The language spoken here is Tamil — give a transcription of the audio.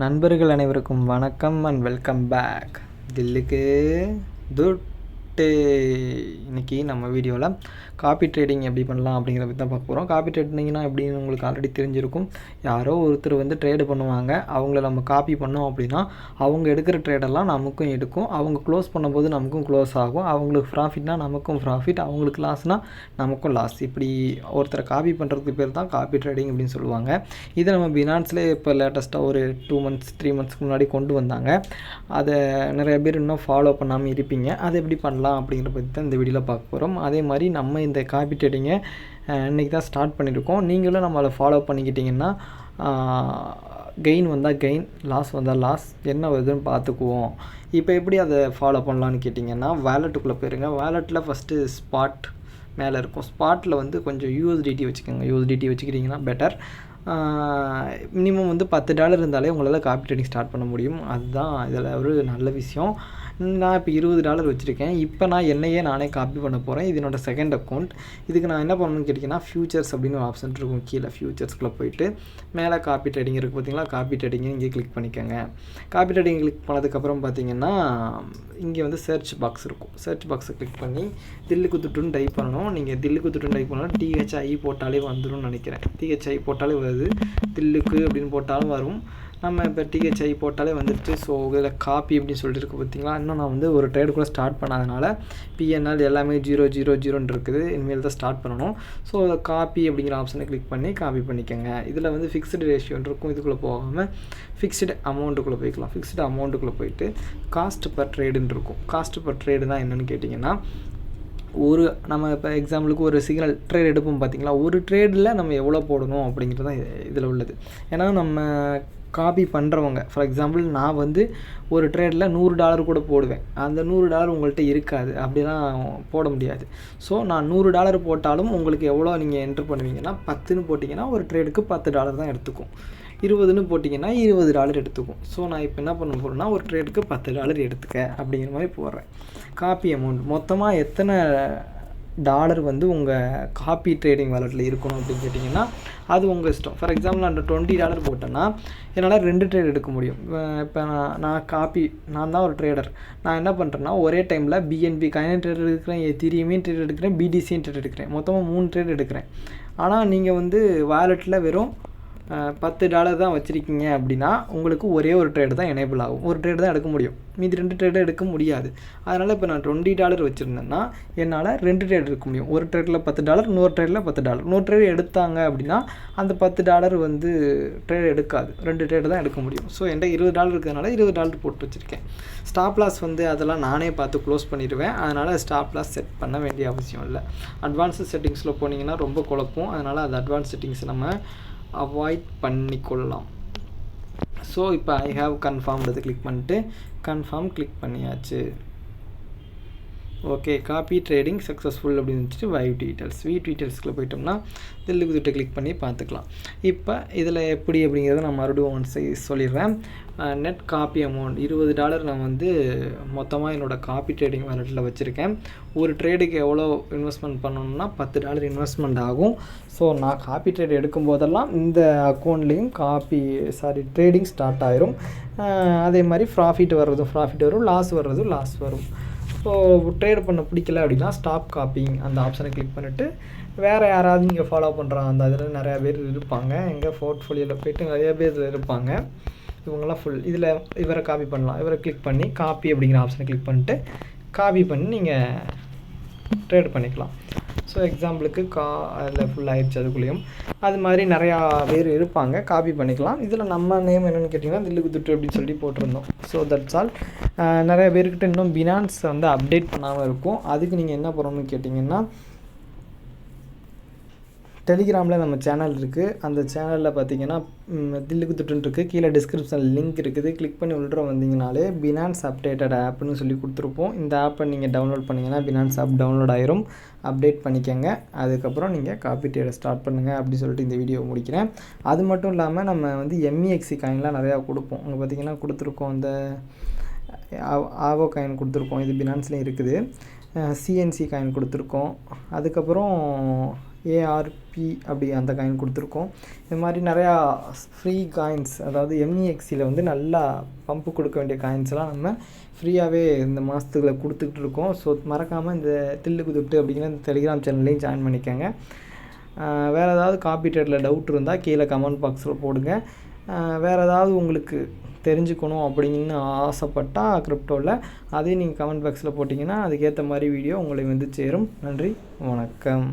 நண்பர்கள் அனைவருக்கும் வணக்கம் அண்ட் வெல்கம் பேக். தில்லுக்கு துட்டு. இன்றைக்கி நம்ம வீடியோவில் காப்பி ட்ரேடிங் எப்படி பண்ணலாம் அப்படிங்கிற பற்றி தான் பார்க்க போகிறோம். காப்பி ட்ரேடிங்னா எப்படின்னு உங்களுக்கு ஆல்ரெடி தெரிஞ்சிருக்கும். யாரோ ஒருத்தர் வந்து ட்ரேடு பண்ணுவாங்க, அவங்கள நம்ம காப்பி பண்ணோம் அப்படின்னா அவங்க எடுக்கிற ட்ரேடெல்லாம் நமக்கும் எடுக்கும். அவங்க க்ளோஸ் பண்ணும்போது நமக்கும் க்ளோஸ் ஆகும். அவங்களுக்கு ப்ராஃபிட்னா நமக்கும் ப்ராஃபிட், அவங்களுக்கு லாஸ்னால் நமக்கும் லாஸ். இப்படி ஒருத்தரை காப்பி பண்ணுறதுக்கு பேர் தான் காப்பி ட்ரேடிங் அப்படின்னு சொல்லுவாங்க. இதை நம்ம பினான்ஸில் இப்போ லேட்டஸ்ட்டாக ஒரு 2 months 3 monthsக்கு முன்னாடி கொண்டு வந்தாங்க. அதை நிறைய பேர் இன்னும் ஃபாலோ பண்ணாமல் இருப்பீங்க. அதை எப்படி பண்ணலாம் அப்படிங்கிற பற்றி தான் இந்த வீடியோவில் பார்க்க போகிறோம். அதே மாதிரி நம்ம இந்த காப்பி ட்ரேடிங்கை இன்றைக்கி தான் ஸ்டார்ட் பண்ணியிருக்கோம். நீங்களும் நம்மளை ஃபாலோ பண்ணிக்கிட்டிங்கன்னா கெயின் வந்தால் கெயின், லாஸ் வந்தால் லாஸ், என்ன வருதுன்னு பார்த்துக்குவோம். இப்போ எப்படி அதை ஃபாலோ பண்ணலான்னு கேட்டிங்கன்னா, வேலெட்டுக்குள்ளே போயிருங்க. வேலெட்டில் ஃபஸ்ட்டு ஸ்பாட் மேலே இருக்கும். ஸ்பாட்டில் வந்து கொஞ்சம் யூஎஸ்டிடி வச்சுக்கோங்க. யூஎஸ்டிடி வச்சுக்கிட்டிங்கன்னா பெட்டர். மினிமம் வந்து $10 இருந்தாலே உங்களால் காப்பி ட்ரேடிங் ஸ்டார்ட் பண்ண முடியும். அதுதான் இதில் ஒரு நல்ல விஷயம். நான் இப்போ $20 வச்சுருக்கேன். இப்போ நான் என்னையே நானே காப்பி பண்ண போகிறேன். இது என்னோடய செகண்ட் அக்கௌண்ட். இதுக்கு நான் என்ன பண்ணணும்னு கேட்டிங்கன்னா, ஃபியூச்சர்ஸ் அப்படின்னு ஒரு ஆப்ஷன் இருக்கும். கீழே ஃபியூச்சர்ஸ்குள்ளே போயிட்டு மேலே காப்பி ட்ரேடிங் இருக்குது பார்த்தீங்களா, காப்பி ட்ரேடிங்கை இங்கே கிளிக் பண்ணிக்கோங்க. காப்பி ட்ரேடிங் கிளிக் பண்ணதுக்கப்புறம் பார்த்தீங்கன்னா இங்கே வந்து சர்ச் பாக்ஸ் இருக்கும். சர்ச் பாக்ஸை கிளிக் பண்ணி தில்லுக்கு துட்டுன்னு டைப் பண்ணணும். நீங்கள் தில்லுக்கு துட்டுன்னு டைப் பண்ணாலும் THI போட்டாலே வந்துடும் நினைக்கிறேன். THI போட்டாலே வருது, தில்லுக்கு அப்படின்னு போட்டாலும் வரும். நம்ம இப்போ THI போட்டாலே வந்துடுச்சு. ஸோ இதில் காப்பி அப்படின்னு சொல்லிட்டு இருக்குது பார்த்தீங்களா. இன்னும் நான் வந்து ஒரு ட்ரேடு கூட ஸ்டார்ட் பண்ணாதனால PNL எல்லாமே 000 இருக்குது. இனிமேல் தான் ஸ்டார்ட் பண்ணணும். ஸோ காப்பி அப்படிங்கிற ஆப்ஷனை கிளிக் பண்ணி காப்பி பண்ணிக்கோங்க. இதில் வந்து ஃபிக்ஸ்டு ரேஷியோ இருக்கும். இதுக்குள்ளே போகாமல் ஃபிக்ஸ்டு அமௌண்ட்டுக்குள்ளே போய்க்கலாம். ஃபிக்ஸ்டு அமௌண்ட்டுக்குள்ளே போயிட்டு காஸ்ட் பர் ட்ரேடுன்னு இருக்கும். காஸ்ட் பர் ட்ரேடு தான் என்னென்னு கேட்டிங்கன்னா, நம்ம இப்போ எக்ஸாம்பிளுக்கு ஒரு சிக்னல் ட்ரேட் எடுப்போம் பார்த்தீங்களா, ஒரு ட்ரேடில் நம்ம எவ்வளோ போடணும் அப்படிங்கிறது தான் இதில் உள்ளது. ஏன்னா நம்ம காப்பி பண்ணுறவங்க, ஃபார் எக்ஸாம்பிள் நான் வந்து ஒரு ட்ரேடில் $100 கூட போடுவேன். அந்த $100 உங்கள்கிட்ட இருக்காது, அப்படிலாம் போட முடியாது. ஸோ நான் $100 போட்டாலும் உங்களுக்கு எவ்வளோ நீங்கள் என்ட்ரு பண்ணுவீங்கன்னா, 10ன்னு போட்டிங்கன்னா ஒரு ட்ரேடுக்கு $10 தான் எடுத்துக்கும். 20ன்னு போட்டிங்கன்னா $20 எடுத்துக்கும். ஸோ நான் இப்போ என்ன பண்ண போகிறேன்னா, ஒரு ட்ரேடுக்கு $10 எடுத்துக்க அப்படிங்கிற மாதிரி போடுறேன். காப்பி அமௌண்ட் மொத்தமாக எத்தனை டாலர் வந்து உங்கள் காப்பி ட்ரேடிங் வாலெட்டில் இருக்கணும் அப்படின்னு கேட்டிங்கன்னா, அது உங்கள் இஷ்டம். ஃபார் எக்ஸாம்பிள் நான் $20 போட்டேன்னா என்னால் 2 ட்ரேட் எடுக்க முடியும். இப்போ நான் தான் ஒரு ட்ரேடர். நான் என்ன பண்ணுறேன்னா, ஒரே டைமில் BNB காயின் ட்ரேட் எடுக்கிறேன், எத்தீரியமையும் ட்ரேட் எடுக்கிறேன், BTCயும் ட்ரேட் எடுக்கிறேன். மொத்தமாக 3 ட்ரேட் எடுக்கிறேன். ஆனால் நீங்கள் வந்து வாலெட்டில் வெறும் $10 தான் வச்சுருக்கீங்க அப்படின்னா உங்களுக்கு ஒரே ஒரு ட்ரேடு தான் எனேபிள் ஆகும். ஒரு ட்ரேடு தான் எடுக்க முடியும், மீதி 2 ட்ரேடு எடுக்க முடியாது. அதனால் இப்போ நான் $20 வச்சுருந்தேன்னா என்னால் 2 ட்ரேட் எடுக்க முடியும். ஒரு ட்ரேடில் $10, இன்னொரு ட்ரேடில் $10. இன்னொரு ட்ரேடு எடுத்தாங்க அப்படின்னா அந்த $10 வந்து ட்ரேடு எடுக்காது, 2 ட்ரேடு தான் எடுக்க முடியும். ஸோ என்கிட்ட $20 இருக்கிறதுனால $20 போட்டு வச்சுருக்கேன். ஸ்டாப் லாஸ் வந்து அதெல்லாம் நானே பார்த்து க்ளோஸ் பண்ணிடுவேன். அதனால் ஸ்டாப் லாஸ் செட் பண்ண வேண்டிய அவசியம் இல்லை. அட்வான்ஸு செட்டிங்ஸில் போனீங்கன்னா ரொம்ப குழப்பம். அதனால் அது அட்வான்ஸ் செட்டிங்ஸ் நம்ம அவாய்ட் பண்ணிக்கொள்ளலாம். ஸோ இப்போ ஐ ஹாவ் கன்ஃபார்ம்டு கிளிக் பண்ணிட்டு கன்ஃபார்ம் கிளிக் பண்ணியாச்சு. ஓகே, காப்பி ட்ரேடிங் சக்ஸஸ்ஃபுல் அப்படின்னு வச்சுட்டு வைவ் டீட்டெயில்ஸ்க்குள்ளே போயிட்டோம்னா தில்லுக்கு துட்டை கிளிக் பண்ணி பார்த்துக்கலாம். இப்போ இதில் எப்படி அப்படிங்கிறத நான் மறுபடியும் ஒன்ஸ் சொல்லிடுறேன். நெட் காப்பி அமௌண்ட் $20 நான் வந்து மொத்தமாக என்னோடய காப்பி ட்ரேடிங் வாலெட்டில் வச்சுருக்கேன். ஒரு ட்ரேடுக்கு எவ்வளோ இன்வெஸ்ட்மெண்ட் பண்ணணும்னா $10 இன்வெஸ்ட்மெண்ட் ஆகும். ஸோ நான் காப்பி ட்ரேட் எடுக்கும் போதெல்லாம் இந்த அக்கௌண்ட்லேயும் ட்ரேடிங் ஸ்டார்ட் ஆயிரும். அதே மாதிரி ப்ராஃபிட் வரும், லாஸ் வரும். ஸோ ட்ரேட் பண்ண பிடிக்கல அப்படின்னா ஸ்டாப் காப்பிங் அந்த ஆப்ஷனை கிளிக் பண்ணிவிட்டு வேறு யாராவது நீங்கள் ஃபாலோ பண்ணுறாங்க அந்த இதில் நிறையா பேர் இருப்பாங்க. எங்கள் போர்ட்ஃபோலியோவில் போய்ட்டு நிறைய பேர் இருப்பாங்க. இவங்கெல்லாம் இதில் இவரை காப்பி பண்ணலாம். இவரை கிளிக் பண்ணி காப்பி அப்படிங்கிற ஆப்ஷனை கிளிக் பண்ணிட்டு காப்பி பண்ணி நீங்கள் ட்ரேட் பண்ணிக்கலாம். ஸோ எக்ஸாம்பிளுக்கு அதில் ஃபுல்லாகிடுச்சு. அதுக்குள்ளேயும் அது மாதிரி நிறையா பேர் இருப்பாங்க, காப்பி பண்ணிக்கலாம். இதில் நம்ம நேம் என்னென்னு கேட்டிங்கன்னா தில்லுக்கு துட்டு அப்படின்னு சொல்லி போட்டிருந்தோம். So that's all. நிறைய பேர்கிட்ட இன்னும் பினான்ஸ் வந்து அப்டேட் பண்ணாமல் இருக்கும். அதுக்கு நீங்கள் என்ன பண்ணணும்னு கேட்டிங்கன்னா, டெலிகிராமில் நம்ம சேனல் இருக்குது. அந்த சேனலில் பார்த்தீங்கன்னா தில்லுக்கு துட்டுன்னு இருக்குது. கீழே டிஸ்கிரிப்ஷன் லிங்க் இருக்குது. கிளிக் பண்ணி உள்ள வந்தீங்கனாலே பினான்ஸ் அப்டேட்டட் ஆப்னு சொல்லி கொடுத்துருப்போம். இந்த ஆப்பை நீங்கள் டவுன்லோட் பண்ணிங்கன்னா பினான்ஸ் ஆப் டவுன்லோட் ஆயிரும். அப்டேட் பண்ணிக்கோங்க. அதுக்கப்புறம் நீங்கள் காப்பி ட்ரேடை ஸ்டார்ட் பண்ணுங்கள் அப்படின்னு சொல்லிட்டு இந்த வீடியோ முடிக்கிறேன். அது மட்டும் இல்லாமல் நம்ம வந்து MEXC காயின்லாம் நிறையா கொடுப்போம். அங்கே பார்த்தீங்கன்னா கொடுத்துருக்கோம். அந்த ஆவோ காயின் கொடுத்துருக்கோம். இது பினான்ஸ்லேயும் இருக்குது. CNC காயின் கொடுத்துருக்கோம். அதுக்கப்புறம் ஏஆர்பி அப்படி அந்த காயின் கொடுத்துருக்கோம். இது மாதிரி நிறையா ஃப்ரீ காயின்ஸ், அதாவது எம்இஎக்ஸியில் வந்து நல்லா பம்பு கொடுக்க வேண்டிய காயின்ஸ்லாம் நம்ம ஃப்ரீயாகவே இந்த மாதத்துக்குள்ள கொடுத்துக்கிட்டு இருக்கோம். ஸோ மறக்காமல் இந்த 𝐷𝐞𝐿 அப்படிங்கிற இந்த டெலிகிராம் சேனல்லையும் ஜாயின் பண்ணிக்கோங்க. வேறு ஏதாவது காப்பி ட்ரேடில் டவுட் இருந்தால் கீழே கமெண்ட் பாக்ஸில் போடுங்க. வேறு ஏதாவது உங்களுக்கு தெரிஞ்சுக்கணும் அப்படின்னு ஆசைப்பட்டால் கிரிப்டோவில் அதையும் நீங்கள் கமெண்ட் பாக்ஸில் போட்டிங்கன்னா அதுக்கேற்ற மாதிரி வீடியோ உங்களை வந்து சேரும். நன்றி, வணக்கம்.